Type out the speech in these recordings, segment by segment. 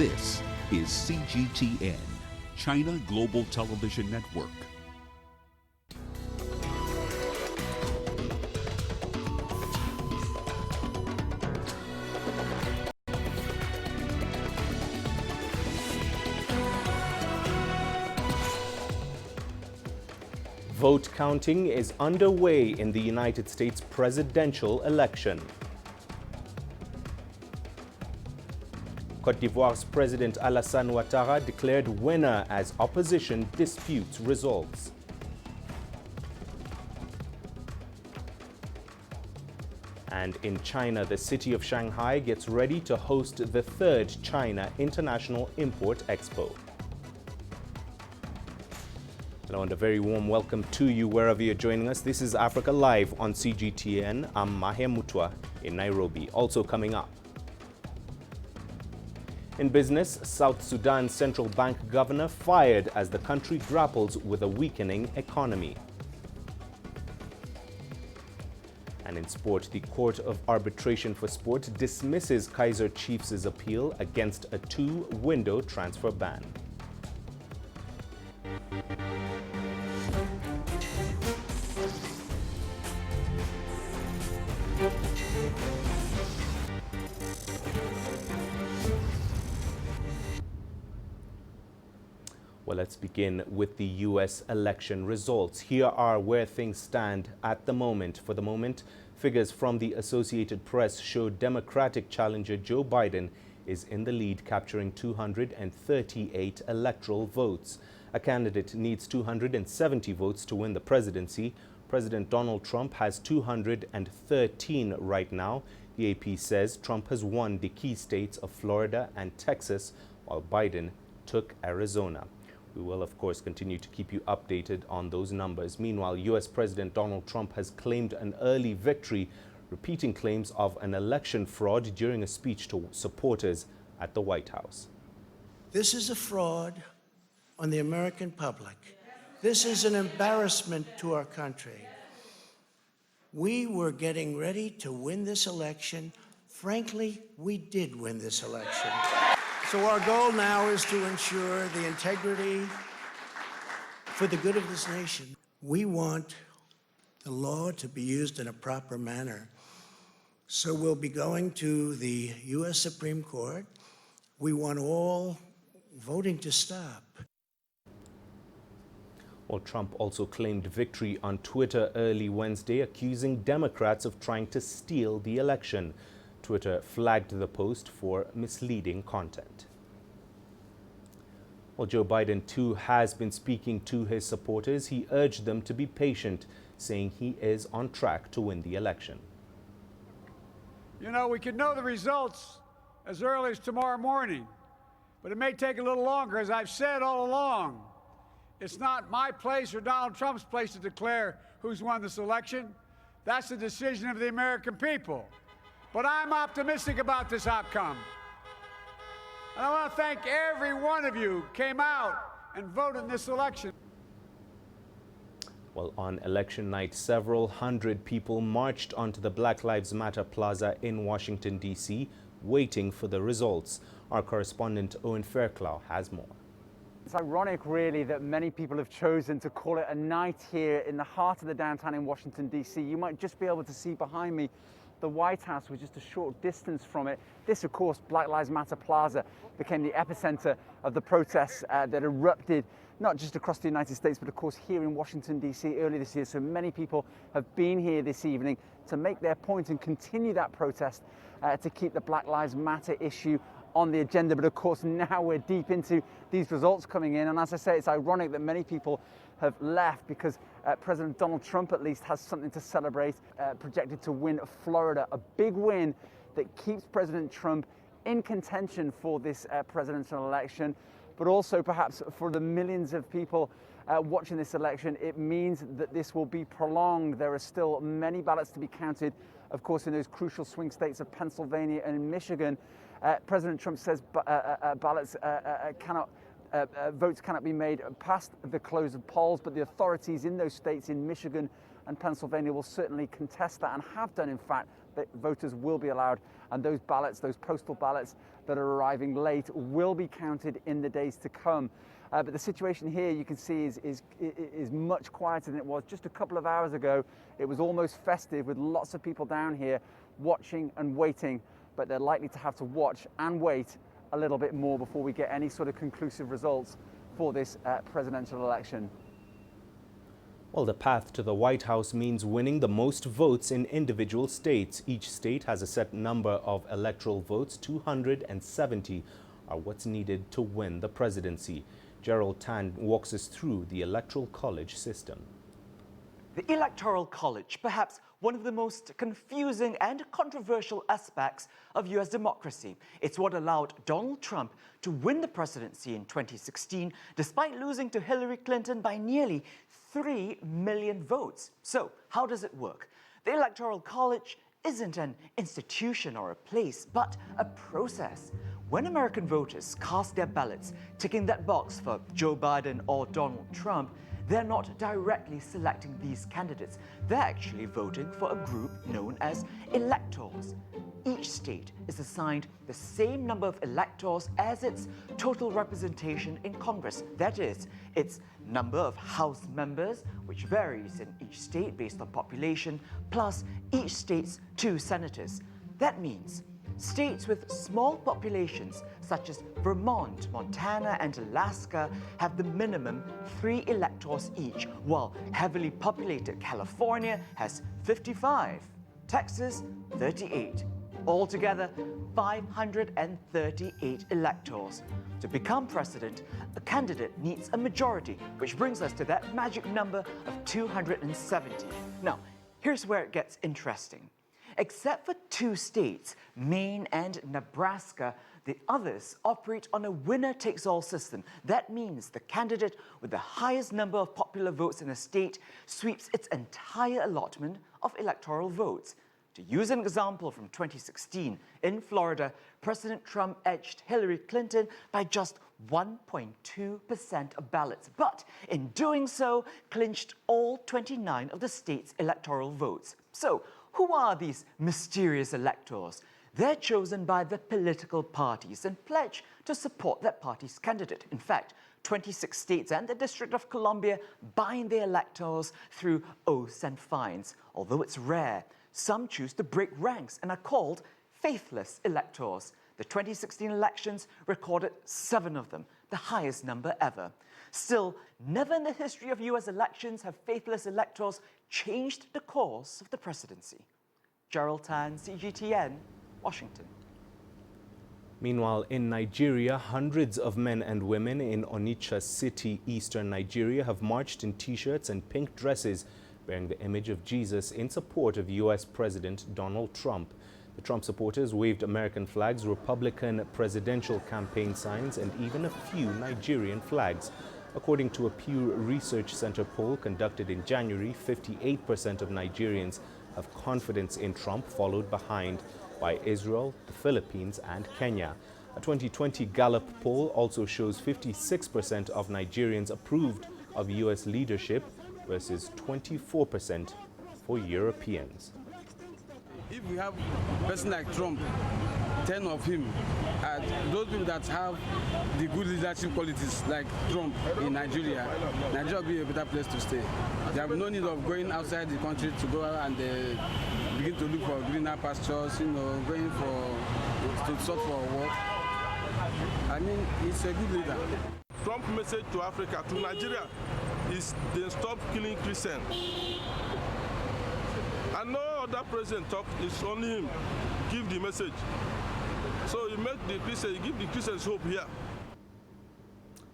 This is CGTN, China Global Television Network. Vote counting is underway in the United States presidential election. Côte d'Ivoire's President Alassane Ouattara declared winner as opposition disputes results. And in China, the city of Shanghai gets ready to host the third China International Import Expo. Hello and a very warm welcome to you wherever you're joining us. This is Africa Live on CGTN. I'm Mahia Mutua in Nairobi. Also coming up. In business, South Sudan Central Bank governor fired as the country grapples with a weakening economy. And in sport, the Court of Arbitration for Sport dismisses Kaizer Chiefs' appeal against a two-window transfer ban. Well, let's begin with the U.S. election results. Here are where things stand at the moment. For the moment, figures from the Associated Press show Democratic challenger Joe Biden is in the lead, capturing 238 electoral votes. A candidate needs 270 votes to win the presidency. President Donald Trump has 213 right now. The AP says Trump has won the key states of Florida and Texas, while Biden took Arizona. We will, of course, continue to keep you updated on those numbers. Meanwhile, U.S. President Donald Trump has claimed an early victory, repeating claims of an election fraud during a speech to supporters at the White House. This is a fraud on the American public. This is an embarrassment to our country. We were getting ready to win this election. Frankly, we did win this election. So our goal now is to ensure the integrity for the good of this nation. We want the law to be used in a proper manner. So we'll be going to the U.S. Supreme Court. We want all voting to stop. Well, Trump also claimed victory on Twitter early Wednesday, accusing Democrats of trying to steal the election. Twitter flagged the post for misleading content. Well, Joe Biden, too, has been speaking to his supporters. He urged them to be patient, saying he is on track to win the election. You know, we could know the results as early as tomorrow morning, but it may take a little longer. As I've said all along, it's not my place or Donald Trump's place to declare who's won this election. That's the decision of the American people. But I'm optimistic about this outcome. And I want to thank every one of you who came out and voted in this election. Well, on election night, several hundred people marched onto the Black Lives Matter Plaza in Washington, D.C., waiting for the results. Our correspondent, Owen Fairclough, has more. It's ironic, really, that many people have chosen to call it a night here in the heart of the downtown in Washington, D.C. You might just be able to see behind me the White House was just a short distance from it. This, of course, Black Lives Matter Plaza became the epicenter of the protests that erupted not just across the United States, but of course here in Washington, D.C. earlier this year. So many people have been here this evening to make their point and continue that protest to keep the Black Lives Matter issue on the agenda. But of course, now we're deep into these results coming in. And as I say, it's ironic that many people have left because President Donald Trump at least has something to celebrate, projected to win Florida, a big win that keeps President Trump in contention for this presidential election, but also perhaps for the millions of people watching this election, it means that this will be prolonged. There are still many ballots to be counted, of course, in those crucial swing states of Pennsylvania and Michigan. President Trump says votes cannot be made past the close of polls, but the authorities in those states in Michigan and Pennsylvania will certainly contest that and have done, in fact. that voters will be allowed, and those ballots, those postal ballots that are arriving late, will be counted in the days to come. But the situation here, you can see, is much quieter than it was just a couple of hours ago. It was almost festive with lots of people down here watching and waiting, but they're likely to have to watch and wait a little bit more before we get any sort of conclusive results for this presidential election. Well, the path to the White House means winning the most votes in individual states. Each state has a set number of electoral votes. 270 are what's needed to win the presidency. Gerald Tan walks us through the Electoral College system. The Electoral College, perhaps one of the most confusing and controversial aspects of US democracy. It's what allowed Donald Trump to win the presidency in 2016, despite losing to Hillary Clinton by nearly 3 million votes. So, how does it work? The Electoral College isn't an institution or a place, but a process. When American voters cast their ballots, ticking that box for Joe Biden or Donald Trump, they're not directly selecting these candidates. They're actually voting for a group known as electors. Each state is assigned the same number of electors as its total representation in Congress. That is, its number of House members, which varies in each state based on population, plus each state's 2 senators. That means states with small populations, such as Vermont, Montana, and Alaska, have the minimum 3 electors each, while heavily populated California has 55, Texas 38. Altogether, 538 electors. To become president, a candidate needs a majority, which brings us to that magic number of 270. Now, here's where it gets interesting. Except for 2 states, Maine and Nebraska, the others operate on a winner-takes-all system. That means the candidate with the highest number of popular votes in a state sweeps its entire allotment of electoral votes. To use an example from 2016, in Florida, President Trump edged Hillary Clinton by just 1.2% of ballots, but in doing so, clinched all 29 of the state's electoral votes. So, who are these mysterious electors? They're chosen by the political parties and pledge to support that party's candidate. In fact, 26 states and the District of Columbia bind their electors through oaths and fines. Although it's rare, some choose to break ranks and are called faithless electors. The 2016 elections recorded 7 of them, the highest number ever. Still, never in the history of US elections have faithless electors changed the course of the presidency. Gerald Tan, CGTN, Washington. Meanwhile, in Nigeria, hundreds of men and women in Onitsha City, eastern Nigeria, have marched in T-shirts and pink dresses bearing the image of Jesus in support of US President Donald Trump. The Trump supporters waved American flags, Republican presidential campaign signs, and even a few Nigerian flags. According to a Pew Research Center poll conducted in January, 58% of Nigerians have confidence in Trump, followed behind by Israel, the Philippines, and Kenya. A 2020 Gallup poll also shows 56% of Nigerians approved of U.S. leadership versus 24% for Europeans. If we have a person like Trump, 10 of him, those people that have the good leadership qualities like Trump in Nigeria, Nigeria will be a better place to stay. They have no need of going outside the country to go and begin to look for greener pastures, going to search for work. I mean, he's a good leader. Trump's message to Africa, to Nigeria, is they stop killing Christians. And no other president talk, it's only him. Give the message. So you make the Christians, you give the Christians hope here.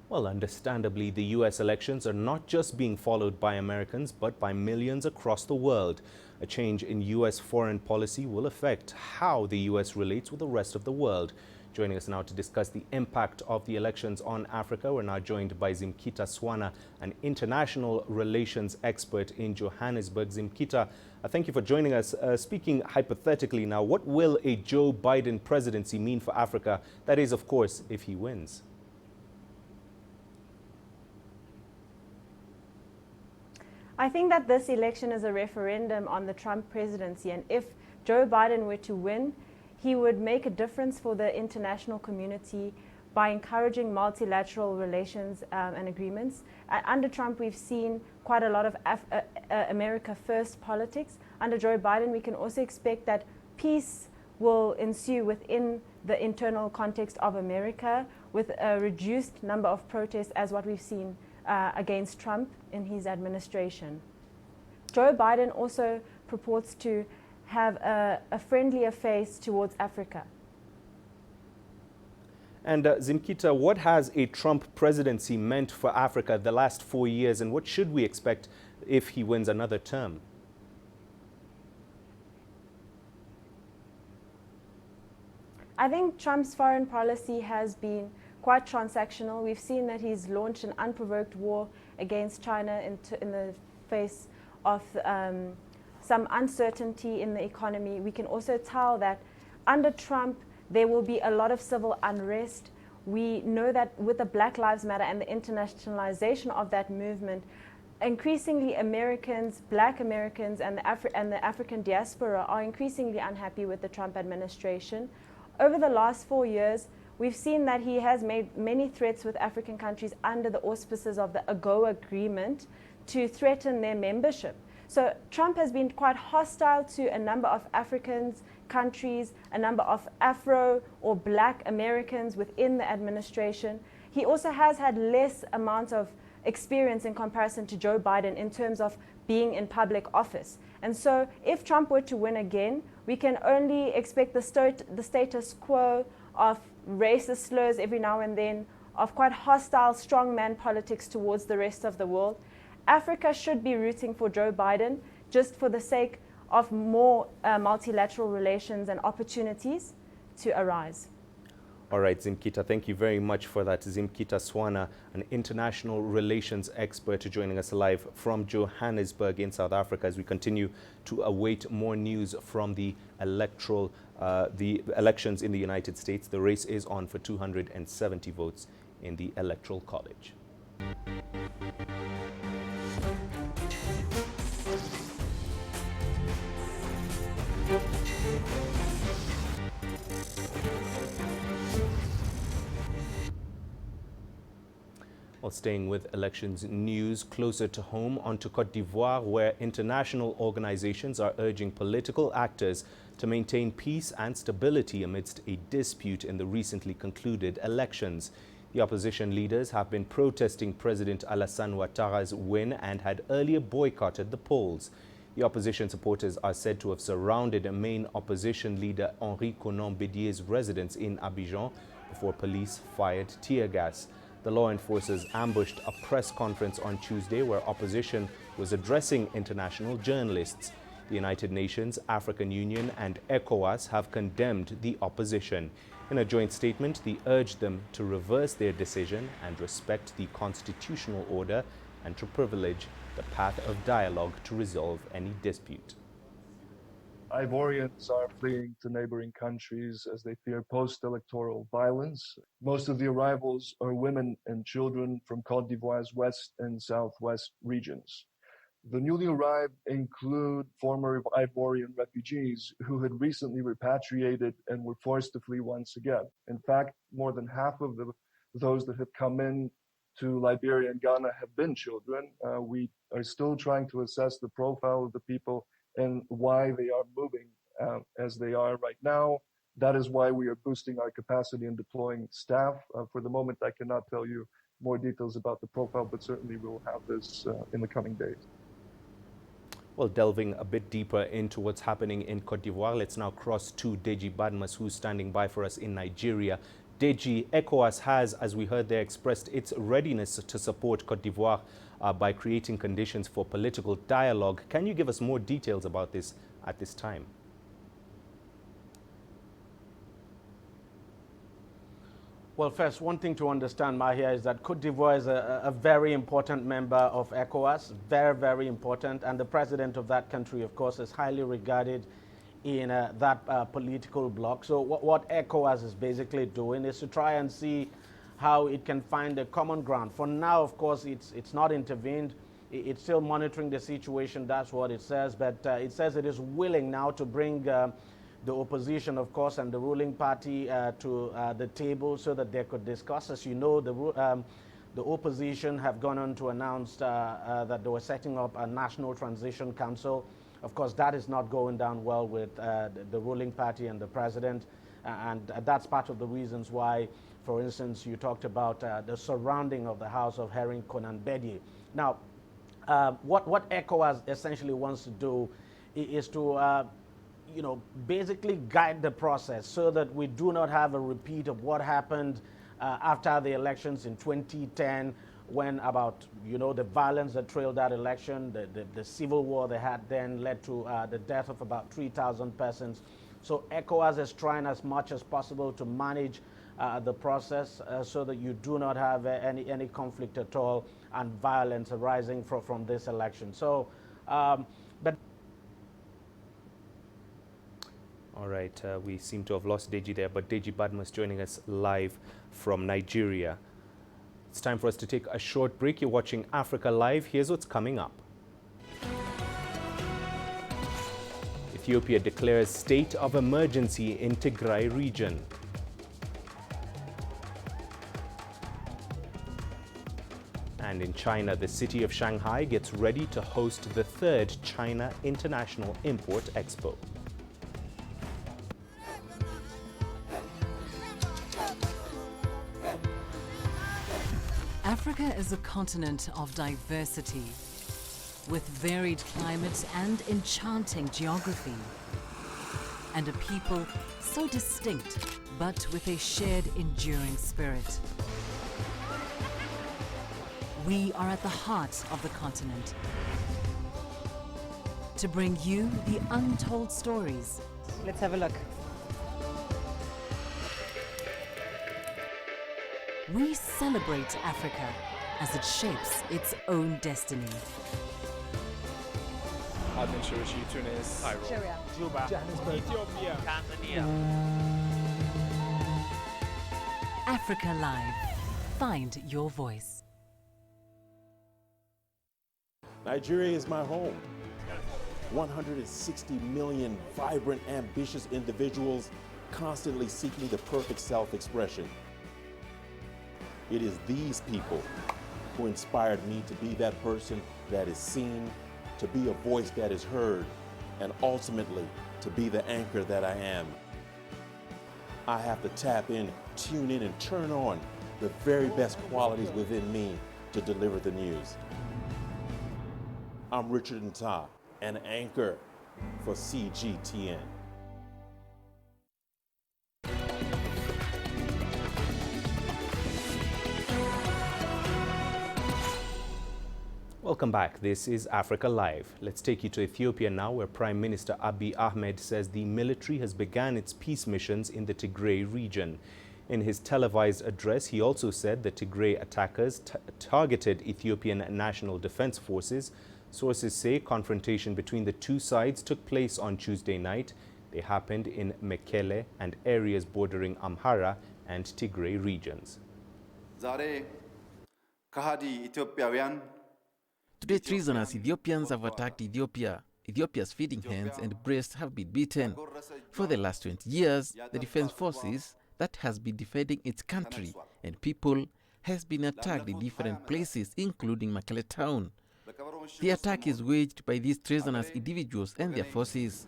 Well, understandably, the U.S. elections are not just being followed by Americans, but by millions across the world. A change in U.S. foreign policy will affect how the U.S. relates with the rest of the world. Joining us now to discuss the impact of the elections on Africa, we're now joined by Zimkita Swana, an international relations expert in Johannesburg. Zimkita, thank you for joining us. Speaking hypothetically now, what will a Joe Biden presidency mean for Africa? That is, of course, if he wins. I think that this election is a referendum on the Trump presidency, and if Joe Biden were to win, he would make a difference for the international community by encouraging multilateral relations and agreements. Under Trump, we've seen quite a lot of America First politics. Under Joe Biden, we can also expect that peace will ensue within the internal context of America, with a reduced number of protests as what we've seen against Trump in his administration. Joe Biden also purports to have a friendlier face towards Africa. And Zimkita, what has a Trump presidency meant for Africa the last 4 years, and what should we expect if he wins another term? I think Trump's foreign policy has been quite transactional. We've seen that he's launched an unprovoked war against China in the face of some uncertainty in the economy. We can also tell that under Trump, there will be a lot of civil unrest. We know that with the Black Lives Matter and the internationalization of that movement, increasingly Americans, Black Americans, and the African diaspora are increasingly unhappy with the Trump administration. Over the last 4 years, we've seen that he has made many threats with African countries under the auspices of the AGOA agreement to threaten their membership. So Trump has been quite hostile to a number of Africans, countries, a number of Afro or Black Americans within the administration. He also has had less amount of experience in comparison to Joe Biden in terms of being in public office. And so if Trump were to win again, we can only expect the status quo of racist slurs every now and then, of quite hostile strongman politics towards the rest of the world. Africa should be rooting for Joe Biden just for the sake of more multilateral relations and opportunities to arise. All right, Zimkita, thank you very much for that. Zimkita Swana, an international relations expert, joining us live from Johannesburg in South Africa as we continue to await more news from the elections in the United States. The race is on for 270 votes in the Electoral College. Well, staying with elections news, closer to home, onto Cote d'Ivoire, where international organizations are urging political actors to maintain peace and stability amidst a dispute in the recently concluded elections. The opposition leaders have been protesting President Alassane Ouattara's win and had earlier boycotted the polls. The opposition supporters are said to have surrounded main opposition leader Henri Konan Bédier's residence in Abidjan before police fired tear gas. The law enforcers ambushed a press conference on Tuesday where opposition was addressing international journalists. The United Nations, African Union and ECOWAS have condemned the opposition. In a joint statement, they urged them to reverse their decision and respect the constitutional order and to privilege the path of dialogue to resolve any dispute. Ivorians are fleeing to neighboring countries as they fear post-electoral violence. Most of the arrivals are women and children from Cote d'Ivoire's west and southwest regions. The newly arrived include former Ivorian refugees who had recently repatriated and were forced to flee once again. In fact, more than half of those that have come in to Liberia and Ghana have been children. We are still trying to assess the profile of the people and why they are moving as they are right now. That is why we are boosting our capacity and deploying staff. For the moment, I cannot tell you more details about the profile, but certainly we will have this in the coming days. Well, delving a bit deeper into what's happening in Cote d'Ivoire, let's now cross to Deji Badmas, who's standing by for us in Nigeria. Deji, ECOWAS has, as we heard there, expressed its readiness to support Cote d'Ivoire by creating conditions for political dialogue. Can you give us more details about this at this time? Well, first, one thing to understand, Mahia, is that Cote d'Ivoire is a very important member of ECOWAS, very, very important. And the president of that country, of course, is highly regarded in that political bloc. So what ECOWAS is basically doing is to try and see how it can find a common ground. For now, of course, it's not intervened. It's still monitoring the situation, that's what it says, but it says it is willing now to bring the opposition, of course, and the ruling party to the table so that they could discuss. As you know, the opposition have gone on to announce that they were setting up a National Transition Council. Of course, that is not going down well with the ruling party and the president, and that's part of the reasons why, for instance, you talked about the surrounding of the house of Herring Konan Bedie. Now, what ECOWAS essentially wants to do is to, basically guide the process so that we do not have a repeat of what happened after the elections in 2010, when the violence that trailed that election, the civil war they had then led to the death of about 3,000 persons. So ECOWAS is trying as much as possible to manage the process so that you do not have any conflict at all and violence arising from this election. So, but all right, we seem to have lost Deji there, but Deji Badmus joining us live from Nigeria. It's time for us to take a short break. You're watching Africa Live. Here's what's coming up. Ethiopia declares state of emergency in Tigray region. And in China, the city of Shanghai gets ready to host the 3rd China International Import Expo. Africa is a continent of diversity, with varied climate and enchanting geography, and a people so distinct, but with a shared enduring spirit. We are at the heart of the continent to bring you the untold stories. Let's have a look. We celebrate Africa as it shapes its own destiny. Tunis, Cairo, Syria, Juba, Johannesburg, Ethiopia, Tanzania. Africa Live. Find your voice. Nigeria is my home. 160 million vibrant, ambitious individuals constantly seeking the perfect self-expression. It is these people who inspired me to be that person that is seen, to be a voice that is heard, and ultimately to be the anchor that I am. I have to tap in, tune in, and turn on the very best qualities within me to deliver the news. I'm Richard Nta, an anchor for CGTN. Welcome back. This is Africa Live. Let's take you to Ethiopia now, where Prime Minister Abiy Ahmed says the military has begun its peace missions in the Tigray region. In his televised address, he also said the Tigray attackers targeted Ethiopian National Defense Forces. Sources say confrontation between the two sides took place on Tuesday night. They happened in Mekele and areas bordering Amhara and Tigray regions. Today, treasonous Ethiopians have attacked Ethiopia. Ethiopia's feeding hands and breasts have been beaten. For the last 20 years, the defense forces that has been defending its country and people has been attacked in different places, including Mekele town. The attack is waged by these treasonous individuals and their forces.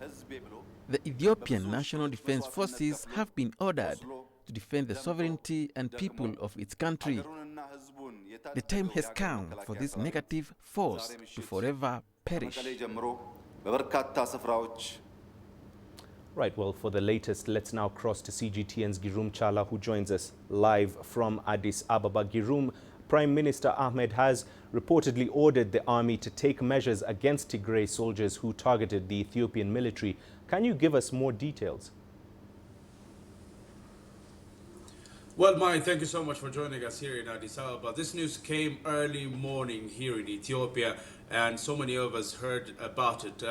The Ethiopian National Defense Forces have been ordered to defend the sovereignty and people of its country. The time has come for this negative force to forever perish. Right, well, for the latest, let's now cross to CGTN's Girum Chala, who joins us live from Addis Ababa. Girum, Prime Minister Ahmed has reportedly ordered the army to take measures against Tigray soldiers who targeted the Ethiopian military. Can you give us more details? Well, Mai, thank you so much for joining us here in Addis Ababa. This news came early morning here in Ethiopia, and so many of us heard about it.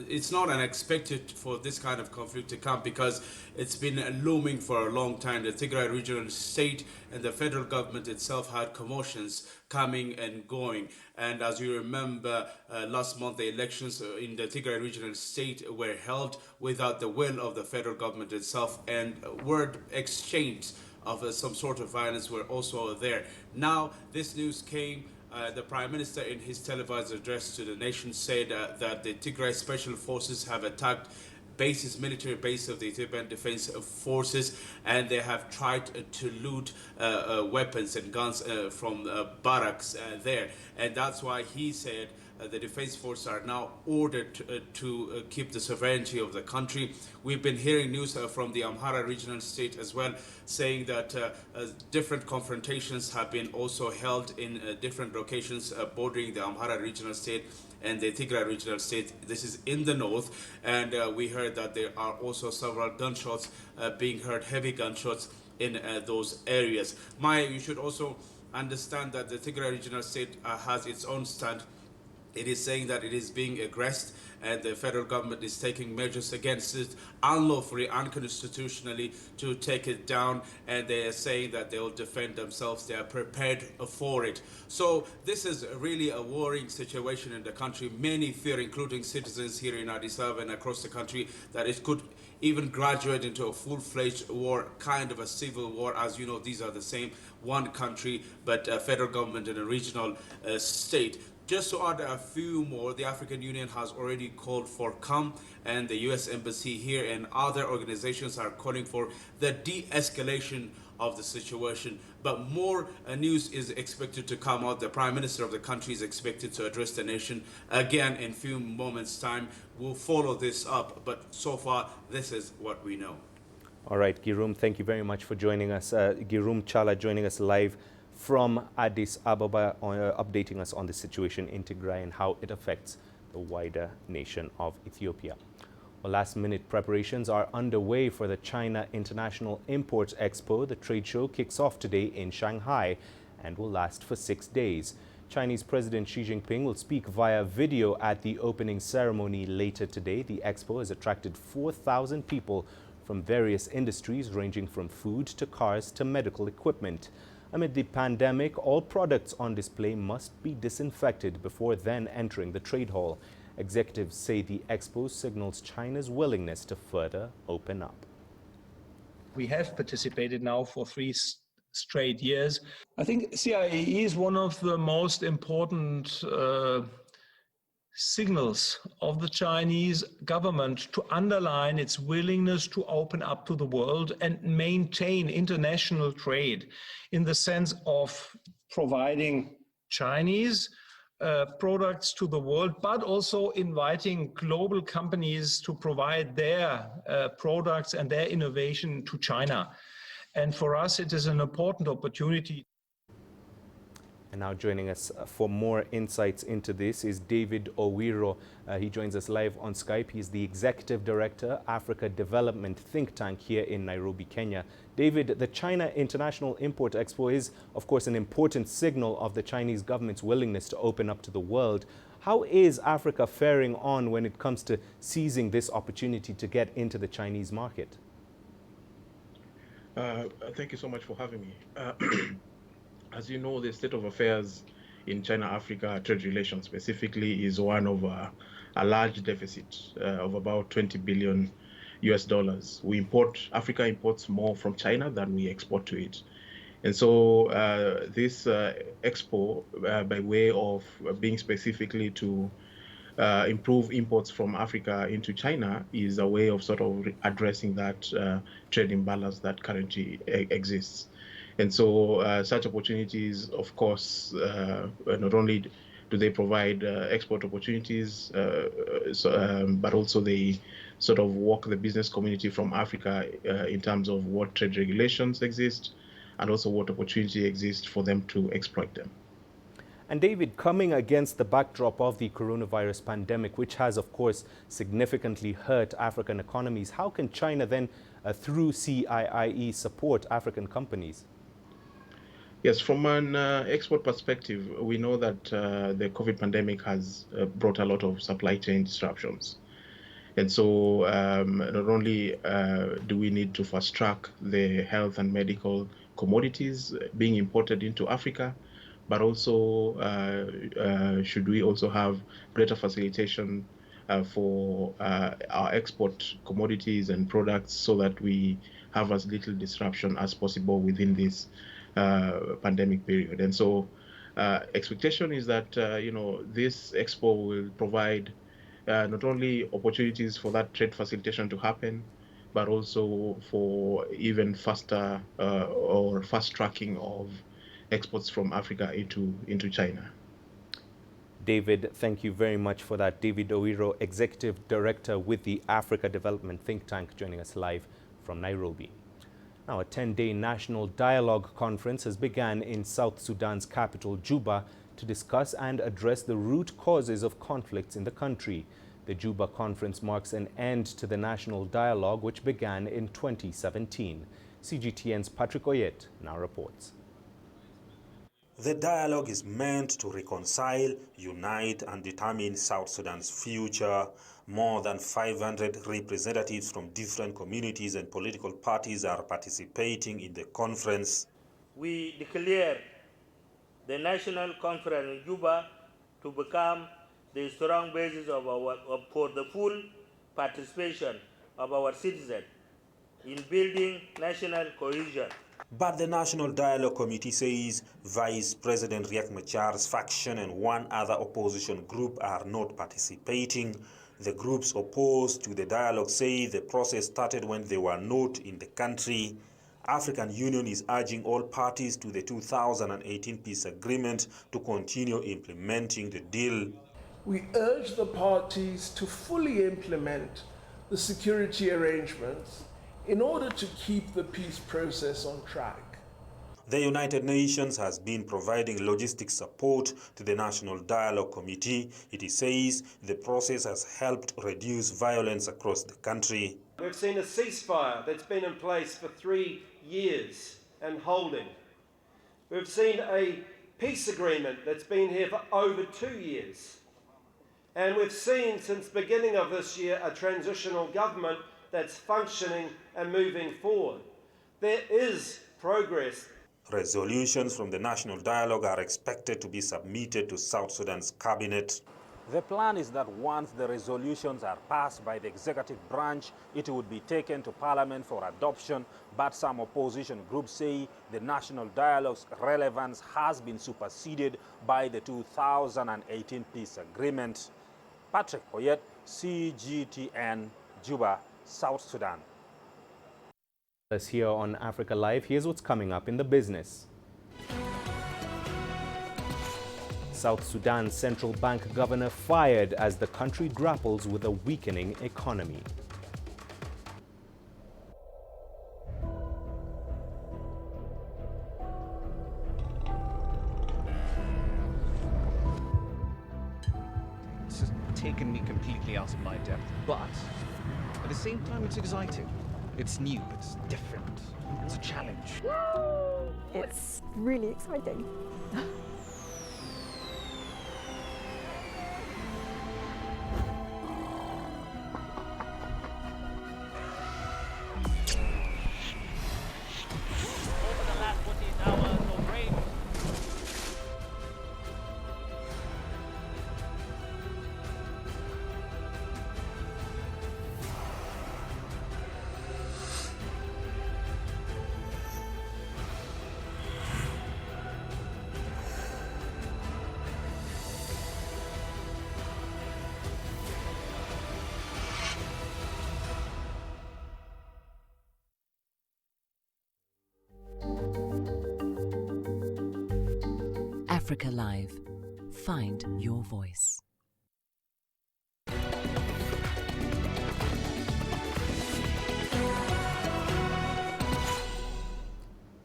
It's not unexpected for this kind of conflict to come because it's been looming for a long time. The Tigray regional state and the federal government itself had commotions coming and going. And as you remember, last month the elections in the Tigray regional state were held without the will of the federal government itself, and word exchanged of some sort of violence were also there. Now, this news came. The Prime Minister, in his televised address to the nation, said that the Tigray Special Forces have attacked military base of the Ethiopian Defense Forces, and they have tried to loot weapons and guns from barracks there. And that's why he said the defense forces are now ordered to keep the sovereignty of the country. We've been hearing news from the Amhara regional state as well, saying that different confrontations have been also held in different locations bordering the Amhara regional state and the Tigray regional state. This is in the north, and we heard that there are also several gunshots being heard, heavy gunshots in those areas. Maya, you should also understand that the Tigray regional state has its own stand. It is saying that it is being aggressed, and the federal government is taking measures against it unlawfully, unconstitutionally, to take it down, and they are saying that they will defend themselves. They are prepared for it. So this is really a worrying situation in the country. Many fear, including citizens here in Addis Ababa and across the country, that it could even graduate into a full-fledged war, kind of a civil war. As you know, these are the same one country, but a federal government and a regional state. Just to add a few more, the African Union has already called for calm, and the U.S. Embassy here and other organizations are calling for the de-escalation of the situation. But more news is expected to come out. The Prime Minister of the country is expected to address the nation again in a few moments' time. We'll follow this up, but so far, this is what we know. All right, Girum, thank you very much for joining us. Girum Chala joining us live from Addis Ababa, updating us on the situation in Tigray and how it affects the wider nation of Ethiopia. Well, last-minute preparations are underway for the China International Imports Expo. The trade show kicks off today in Shanghai and will last for 6 days. Chinese President Xi Jinping will speak via video at the opening ceremony later today. The expo has attracted 4,000 people from various industries ranging from food to cars to medical equipment. Amid the pandemic, all products on display must be disinfected before then entering the trade hall. Executives say the expo signals China's willingness to further open up. We have participated now for 3 straight years. I think CIE is one of the most important signals of the Chinese government to underline its willingness to open up to the world and maintain international trade in the sense of providing Chinese products to the world, but also inviting global companies to provide their products and their innovation to China. And for us, it is an important opportunity. And now joining us for more insights into this is David Owiro. He joins us live on Skype. He's the Executive Director, Africa Development Think Tank here in Nairobi, Kenya. David, the China International Import Expo is, of course, an important signal of the Chinese government's willingness to open up to the world. How is Africa faring on when it comes to seizing this opportunity to get into the Chinese market? Thank you so much for having me. As you know, the state of affairs in China-Africa trade relations specifically is one of a large deficit of about $20 billion US. Africa imports more from China than we export to it. And so this expo, by way of being specifically to improve imports from Africa into China, is a way of sort of addressing that trade imbalance that currently exists. And so such opportunities, of course, not only do they provide export opportunities, but also they sort of walk the business community from Africa in terms of what trade regulations exist and also what opportunity exists for them to exploit them. And David, coming against the backdrop of the coronavirus pandemic, which has, of course, significantly hurt African economies, how can China then, through CIIE, support African companies? Yes, from an export perspective, we know that the COVID pandemic has brought a lot of supply chain disruptions. And so not only do we need to fast track the health and medical commodities being imported into Africa, but also should we also have greater facilitation for our export commodities and products so that we have as little disruption as possible within this pandemic period. And so expectation is that, this expo will provide not only opportunities for that trade facilitation to happen, but also for even faster or fast tracking of exports from Africa into China. David, thank you very much for that. David Owiro, Executive Director with the Africa Development Think Tank, joining us live from Nairobi. Now, a 10-day national dialogue conference has begun in South Sudan's capital, Juba, to discuss and address the root causes of conflicts in the country. The Juba conference marks an end to the national dialogue, which began in 2017. CGTN's Patrick Oyet now reports. The dialogue is meant to reconcile, unite, and determine South Sudan's future. More than 500 representatives from different communities and political parties are participating in the conference. We declare the National Conference in Juba to become the strong basis for the full participation of our citizens in building national cohesion. But the National Dialogue Committee says Vice President Riek Machar's faction and one other opposition group are not participating. The groups opposed to the dialogue say the process started when they were not in the country. African Union is urging all parties to the 2018 peace agreement to continue implementing the deal. We urge the parties to fully implement the security arrangements in order to keep the peace process on track. The United Nations has been providing logistic support to the National Dialogue Committee. It says the process has helped reduce violence across the country. We've seen a ceasefire that's been in place for 3 years and holding. We've seen a peace agreement that's been here for over 2 years. And we've seen since the beginning of this year a transitional government that's functioning and moving forward. There is progress. Resolutions from the National Dialogue are expected to be submitted to South Sudan's cabinet. The plan is that once the resolutions are passed by the executive branch, it would be taken to Parliament for adoption, but some opposition groups say the National Dialogue's relevance has been superseded by the 2018 peace agreement. Patrick Oyet, CGTN, Juba, South Sudan. Us here on Africa Live, here's what's coming up in the business. South Sudan's central bank governor fired as the country grapples with a weakening economy. It's just taken me completely out of my depth, but at the same time it's exciting. It's new, it's different, it's a challenge. It's really exciting. Africa Live. Find your voice.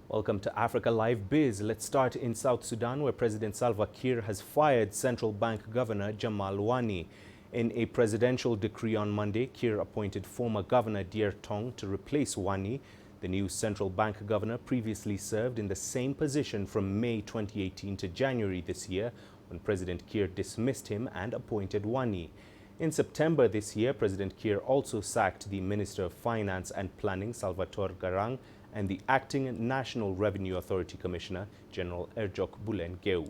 Welcome to Africa Live Biz. Let's start in South Sudan, where President Salva Kiir has fired Central Bank Governor Jamal Wani. In a presidential decree on Monday, Kiir appointed former Governor Dier Tong to replace Wani. The new central bank governor previously served in the same position from May 2018 to January this year, when President Kiir dismissed him and appointed Wani. In September this year, President Kiir also sacked the Minister of Finance and Planning, Salvatore Garang, and the acting National Revenue Authority Commissioner, General Erjok Bulen Geu.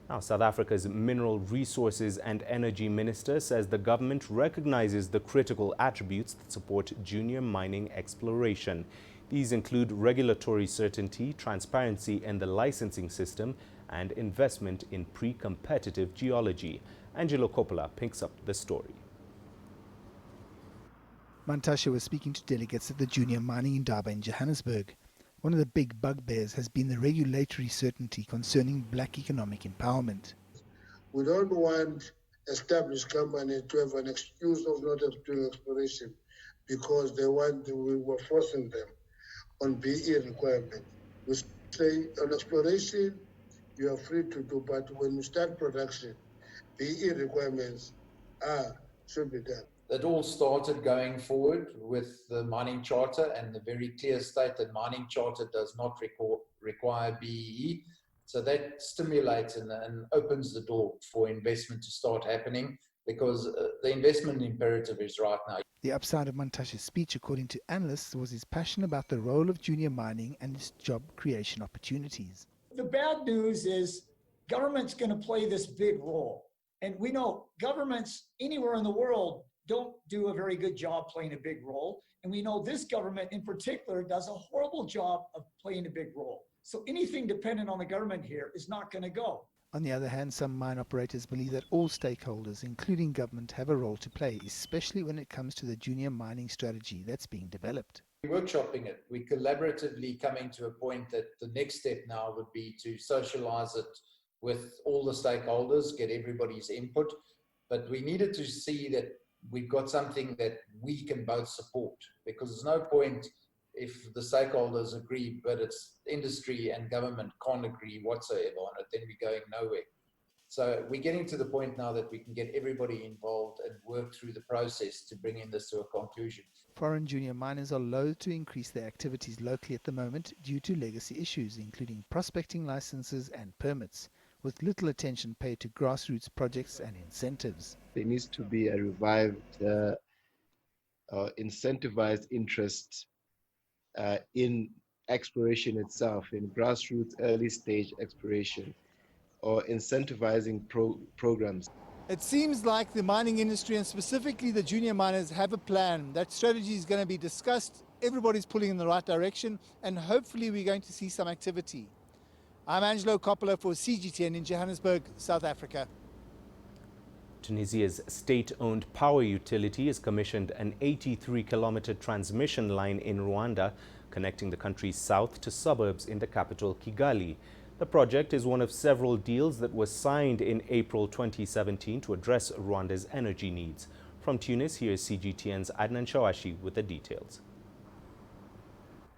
Now, South Africa's Mineral Resources and Energy Minister says the government recognizes the critical attributes that support junior mining exploration. These include regulatory certainty, transparency in the licensing system, and investment in pre-competitive geology. Angelo Coppola picks up the story. Mantashe was speaking to delegates at the Junior Mining Indaba in Johannesburg. One of the big bugbears has been the regulatory certainty concerning black economic empowerment. We don't want established companies to have an excuse of not doing exploration because we were forcing them on BE requirements. We say on exploration, you are free to do, but when you start production, BE requirements should be done. It all started going forward with the mining charter and the very clear state that mining charter does not require BEE. So that stimulates and opens the door for investment to start happening, because the investment imperative is right now. The upside of Mantashe's speech, according to analysts, was his passion about the role of junior mining and its job creation opportunities. The bad news is government's going to play this big role. And we know governments anywhere in the world don't do a very good job playing a big role. And we know this government in particular does a horrible job of playing a big role. So anything dependent on the government here is not going to go. On the other hand, some mine operators believe that all stakeholders, including government, have a role to play, especially when it comes to the junior mining strategy that's being developed. We're workshopping it. We're collaboratively coming to a point that the next step now would be to socialize it with all the stakeholders, get everybody's input. But we needed to see that we've got something that we can both support, because there's no point if the stakeholders agree, but it's industry and government can't agree whatsoever on it, then we're going nowhere. So we're getting to the point now that we can get everybody involved and work through the process to bring this to a conclusion. Foreign junior miners are loath to increase their activities locally at the moment due to legacy issues, including prospecting licenses and permits, with little attention paid to grassroots projects and incentives. There needs to be a revived, incentivized interest in exploration itself, in grassroots early stage exploration, or incentivizing programs. It seems like the mining industry and specifically the junior miners have a plan. That strategy is going to be discussed, everybody's pulling in the right direction, and hopefully we're going to see some activity. I'm Angelo Coppola for CGTN in Johannesburg, South Africa. Tunisia's state-owned power utility has commissioned an 83-kilometer transmission line in Rwanda, connecting the country's south to suburbs in the capital, Kigali. The project is one of several deals that were signed in April 2017 to address Rwanda's energy needs. From Tunis, here's CGTN's Adnan Shawashi with the details.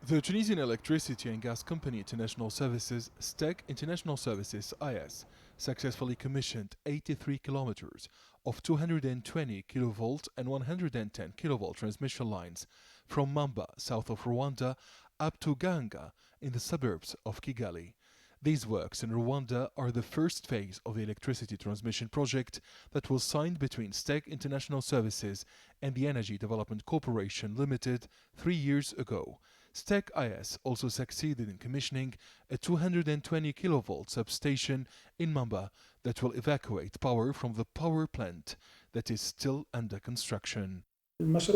The Tunisian Electricity and Gas Company International Services, STEC International Services IS, successfully commissioned 83 kilometers of 220 kilovolt and 110 kilovolt transmission lines from Mamba, south of Rwanda, up to Ganga in the suburbs of Kigali. These works in Rwanda are the first phase of the electricity transmission project that was signed between STEC International Services and the Energy Development Corporation Limited 3 years ago. STEC IS also succeeded in commissioning a 220 kilovolt substation in Mamba that will evacuate power from the power plant that is still under construction. This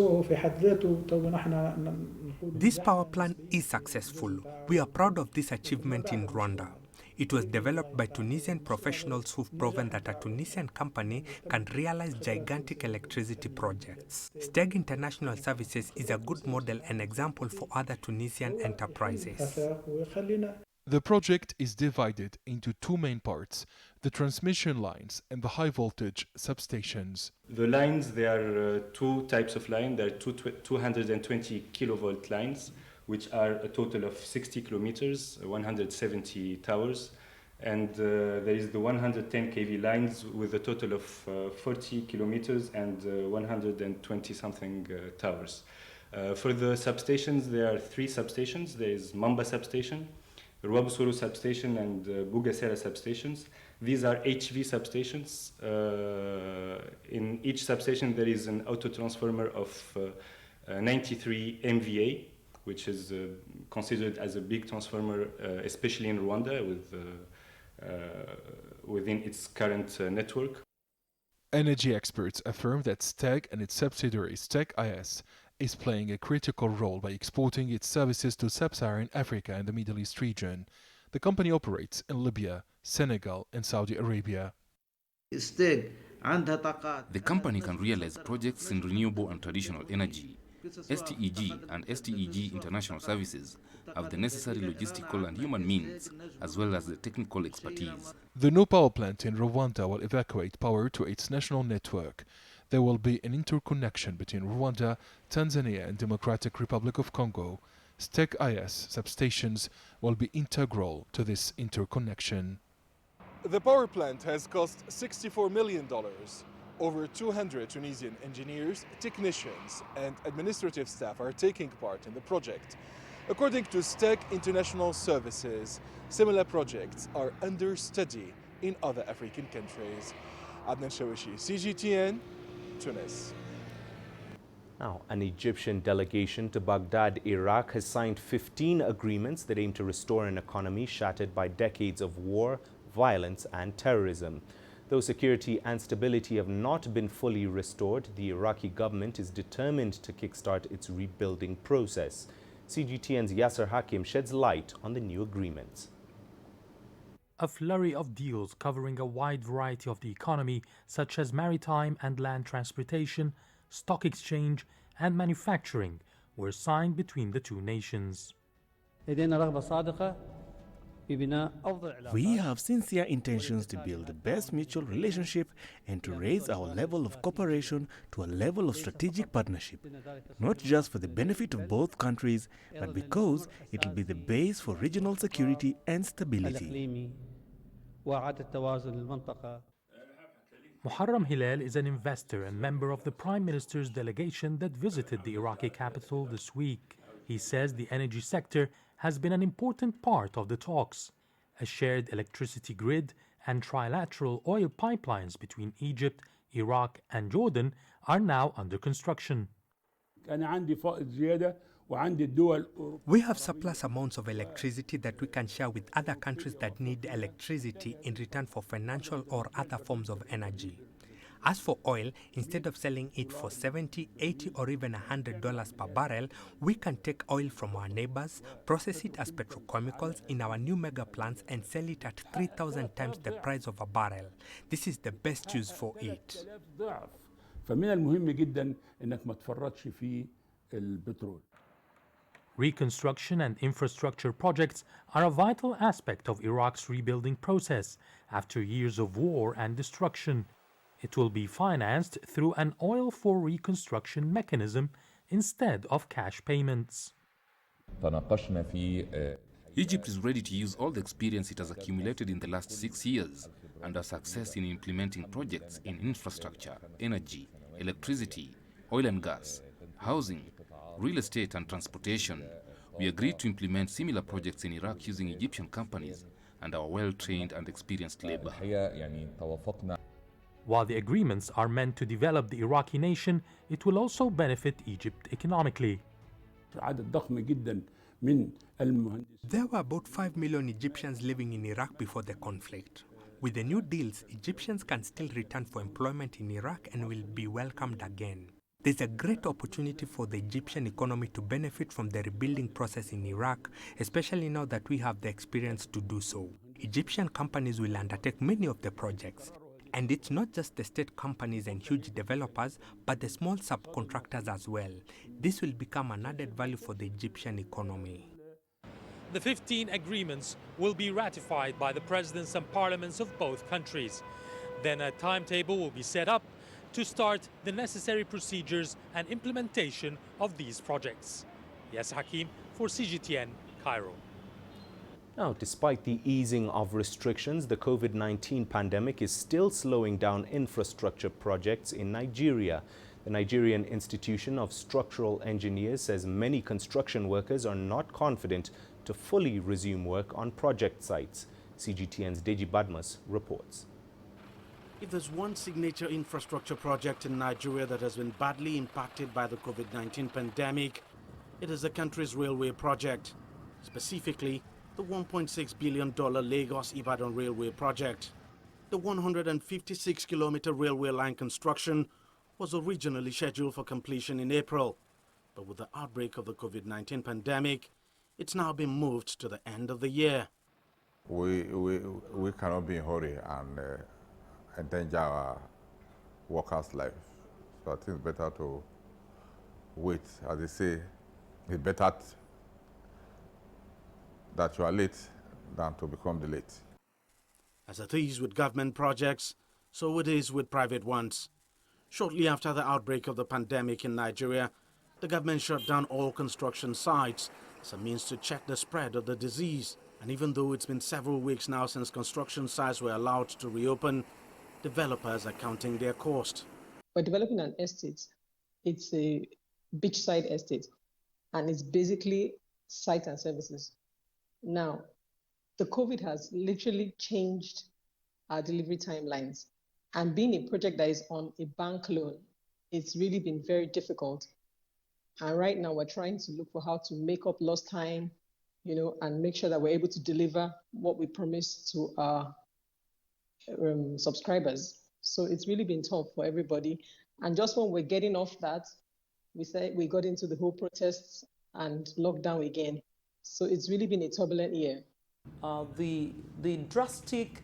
power plant is successful. We are proud of this achievement in Rwanda. It was developed by Tunisian professionals who've proven that a Tunisian company can realize gigantic electricity projects. STEG International Services is a good model and example for other Tunisian enterprises. The project is divided into two main parts, the transmission lines and the high-voltage substations. The lines, there are two types of lines. There are 220 kilovolt lines, which are a total of 60 kilometers, 170 towers. And there is the 110 kV lines with a total of 40 kilometers and 120 something towers. For the substations, there are 3 substations. There is Mamba substation, Ruabusuru substation, and Bugasera substations. These are HV substations. In each substation, there is an auto transformer of 93 MVA, which is considered as a big transformer, especially in Rwanda, within its current network. Energy experts affirm that STEG and its subsidiary STEG IS is playing a critical role by exporting its services to sub-Saharan Africa and the Middle East region. The company operates in Libya, Senegal, and Saudi Arabia. The company can realize projects in renewable and traditional energy. STEG and STEG International Services have the necessary logistical and human means, as well as the technical expertise. The new power plant in Rwanda will evacuate power to its national network. There will be an interconnection between Rwanda, Tanzania, and Democratic Republic of Congo. STEG IS substations will be integral to this interconnection. The power plant has cost $64 million. Over 200 Tunisian engineers, technicians, and administrative staff are taking part in the project. According to STEG International Services, similar projects are under study in other African countries. Adnan Shawishi, CGTN, Tunis. Now, an Egyptian delegation to Baghdad, Iraq, has signed 15 agreements that aim to restore an economy shattered by decades of war, violence, and terrorism. Though security and stability have not been fully restored, the Iraqi government is determined to kickstart its rebuilding process. CGTN's Yasser Hakim sheds light on the new agreements. A flurry of deals covering a wide variety of the economy, such as maritime and land transportation, stock exchange, and manufacturing, were signed between the two nations. We have sincere intentions to build the best mutual relationship and to raise our level of cooperation to a level of strategic partnership, not just for the benefit of both countries, but because it will be the base for regional security and stability. Muharram Hilal is an investor and member of the Prime Minister's delegation that visited the Iraqi capital this week. He says the energy sector has been an important part of the talks. A shared electricity grid and trilateral oil pipelines between Egypt, Iraq, and Jordan are now under construction. We have surplus amounts of electricity that we can share with other countries that need electricity in return for financial or other forms of energy. As for oil, instead of selling it for $70, $80, or even $100 per barrel, we can take oil from our neighbors, process it as petrochemicals in our new mega plants, and sell it at 3,000 times the price of a barrel. This is the best use for it. Reconstruction and infrastructure projects are a vital aspect of Iraq's rebuilding process after years of war and destruction. It will be financed through an oil for reconstruction mechanism instead of cash payments. Egypt is ready to use all the experience it has accumulated in the last 6 years and our success in implementing projects in infrastructure, energy, electricity, oil and gas, housing, real estate and transportation. We agreed to implement similar projects in Iraq using Egyptian companies and our well-trained and experienced labor. While the agreements are meant to develop the Iraqi nation, it will also benefit Egypt economically. There were about 5 million Egyptians living in Iraq before the conflict. With the new deals, Egyptians can still return for employment in Iraq and will be welcomed again. There's a great opportunity for the Egyptian economy to benefit from the rebuilding process in Iraq, especially now that we have the experience to do so. Egyptian companies will undertake many of the projects. And it's not just the state companies and huge developers, but the small subcontractors as well. This will become an added value for the Egyptian economy. The 15 agreements will be ratified by the presidents and parliaments of both countries. Then a timetable will be set up to start the necessary procedures and implementation of these projects. Yasser Hakim for CGTN, Cairo. Now, despite the easing of restrictions, the COVID-19 pandemic is still slowing down infrastructure projects in Nigeria. The Nigerian Institution of Structural Engineers says many construction workers are not confident to fully resume work on project sites. CGTN's Deji Badmus reports. If there's one signature infrastructure project in Nigeria that has been badly impacted by the COVID-19 pandemic, it is the country's railway project, specifically the $1.6 billion Lagos-Ibadan railway project. The 156-kilometer railway line construction was originally scheduled for completion in April, but with the outbreak of the COVID-19 pandemic, it's now been moved to the end of the year. We cannot be in a hurry and endanger our workers' lives. So I think it's better to wait. As they say, it's better that you are late than to become delayed. As it is with government projects, so it is with private ones. Shortly after the outbreak of the pandemic in Nigeria, the government shut down all construction sites as a means to check the spread of the disease. And even though it's been several weeks now since construction sites were allowed to reopen, developers are counting their cost. We're developing an estate. It's a beachside estate, and it's basically site and services. Now, the COVID has literally changed our delivery timelines. And being a project that is on a bank loan, it's really been very difficult. And right now we're trying to look for how to make up lost time, and make sure that we're able to deliver what we promised to our subscribers. So it's really been tough for everybody. And just when we're getting off that, we got into the whole protests and lockdown again. So it's really been a turbulent year. The drastic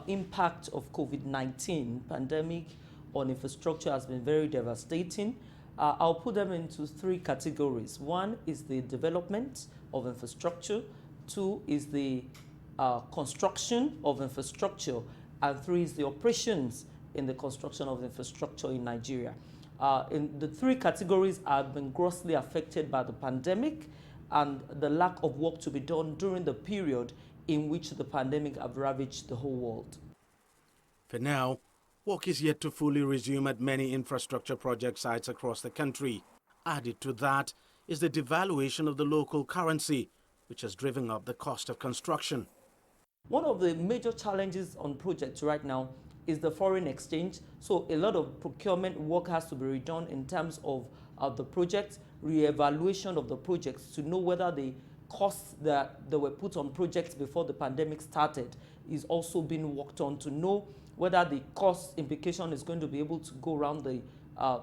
impact of COVID-19 pandemic on infrastructure has been very devastating. I'll put them into three categories. One is the development of infrastructure, two is the construction of infrastructure, and three is the operations in the construction of infrastructure in Nigeria. In the three categories have been grossly affected by the pandemic and the lack of work to be done during the period in which the pandemic have ravaged the whole world. For now, work is yet to fully resume at many infrastructure project sites across the country. Added to that is the devaluation of the local currency, which has driven up the cost of construction. One of the major challenges on projects right now is the foreign exchange. So a lot of procurement work has to be redone in terms of the project, re-evaluation of the projects to know whether the costs that were put on projects before the pandemic started is also being worked on to know whether the cost implication is going to be able to go around the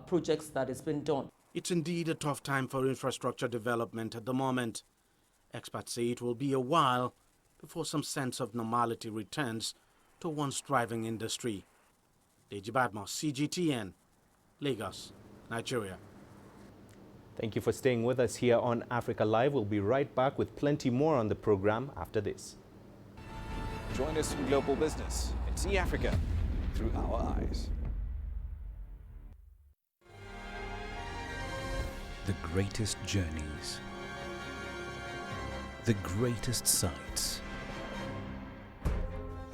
projects that has been done. It's indeed a tough time for infrastructure development at the moment. Experts say it will be a while before some sense of normality returns to one's thriving industry. Deji Badmus, CGTN, Lagos, Nigeria. Thank you for staying with us here on Africa Live. We'll be right back with plenty more on the program after this. Join us in global business and see Africa through our eyes. The greatest journeys, the greatest sights,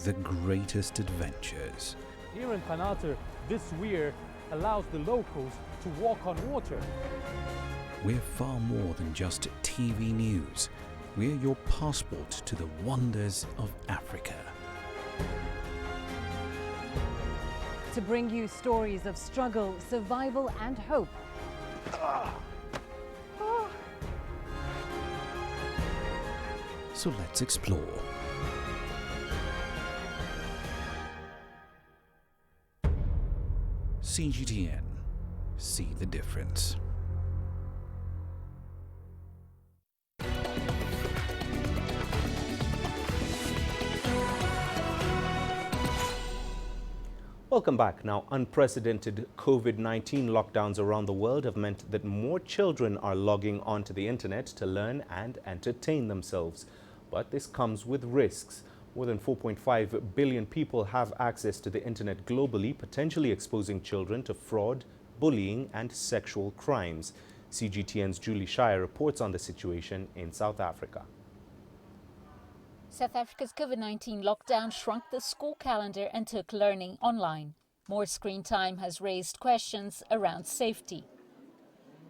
the greatest adventures. Here in Panata, this weir allows the locals to walk on water. We're far more than just TV news. We're your passport to the wonders of Africa. To bring you stories of struggle, survival and hope. So let's explore. CGTN. See the difference. Welcome back. Now, unprecedented COVID-19 lockdowns around the world have meant that more children are logging onto the internet to learn and entertain themselves. But this comes with risks. More than 4.5 billion people have access to the internet globally, potentially exposing children to fraud, bullying and sexual crimes. CGTN's Julie Shire reports on the situation in South Africa. South Africa's COVID-19 lockdown shrunk the school calendar and took learning online. More screen time has raised questions around safety.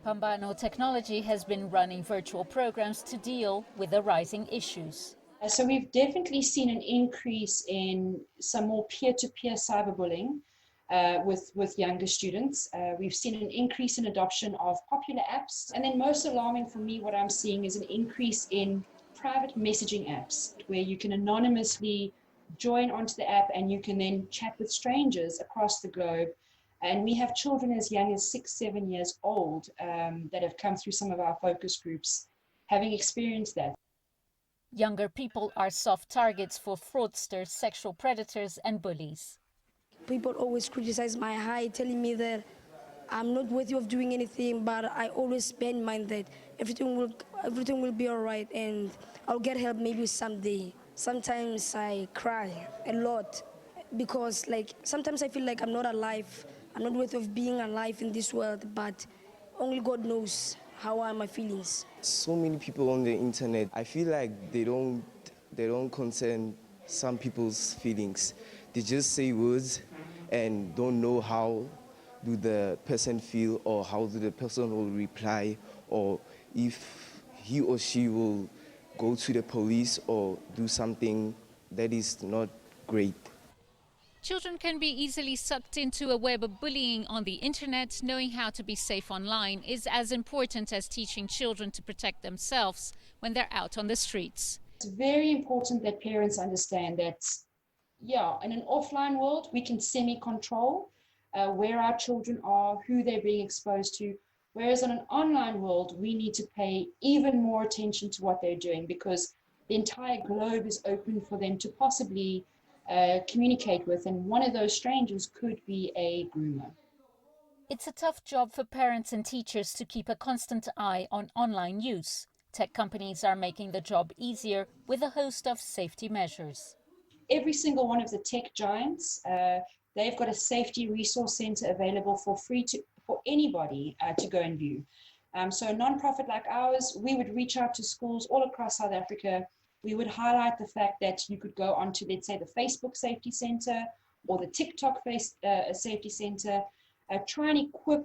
Pambano Technology has been running virtual programs to deal with the rising issues. So we've definitely seen an increase in some more peer-to-peer cyberbullying with younger students. We've seen an increase in adoption of popular apps. And then most alarming for me, what I'm seeing is an increase in private messaging apps where you can anonymously join onto the app and you can then chat with strangers across the globe. And we have children as young as 6, 7 years old that have come through some of our focus groups having experienced that. Younger people are soft targets for fraudsters, sexual predators and bullies. People always criticize my height, telling me that I'm not worthy of doing anything, but I always bear in mind that everything will be all right and I'll get help maybe someday. Sometimes I cry a lot because sometimes I feel like I'm not alive. I'm not worthy of being alive in this world, but only God knows how are my feelings. So many people on the internet, I feel like they don't concern some people's feelings. They just say words and don't know how do the person feel or how do the person will reply or if he or she will go to the police or do something that is not great. Children can be easily sucked into a web of bullying on the internet. Knowing how to be safe online is as important as teaching children to protect themselves when they're out on the streets. It's very important that parents understand that, in an offline world, we can semi-control where our children are, who they're being exposed to. Whereas in an online world, we need to pay even more attention to what they're doing because the entire globe is open for them to possibly communicate with, and one of those strangers could be a groomer. It's a tough job for parents and teachers to keep a constant eye on online use. Tech companies are making the job easier with a host of safety measures. Every single one of the tech giants, they've got a safety resource center available for free for anybody to go and view. So a non-profit like ours, we would reach out to schools all across South Africa. We would highlight the fact that you could go onto, let's say, the Facebook Safety Center or the TikTok Safety Center, try and equip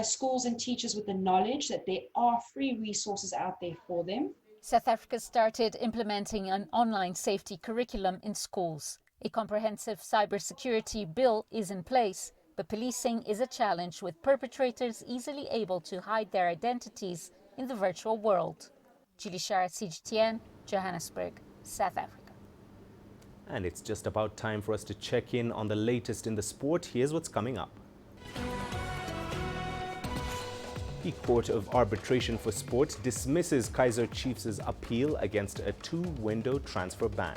schools and teachers with the knowledge that there are free resources out there for them. South Africa started implementing an online safety curriculum in schools. A comprehensive cybersecurity bill is in place, but policing is a challenge with perpetrators easily able to hide their identities in the virtual world. Julie Shara, CGTN, Johannesburg, South Africa. And it's just about time for us to check in on the latest in the sport. Here's what's coming up. The Court of Arbitration for Sport dismisses Kaizer Chiefs' appeal against a 2-window transfer ban.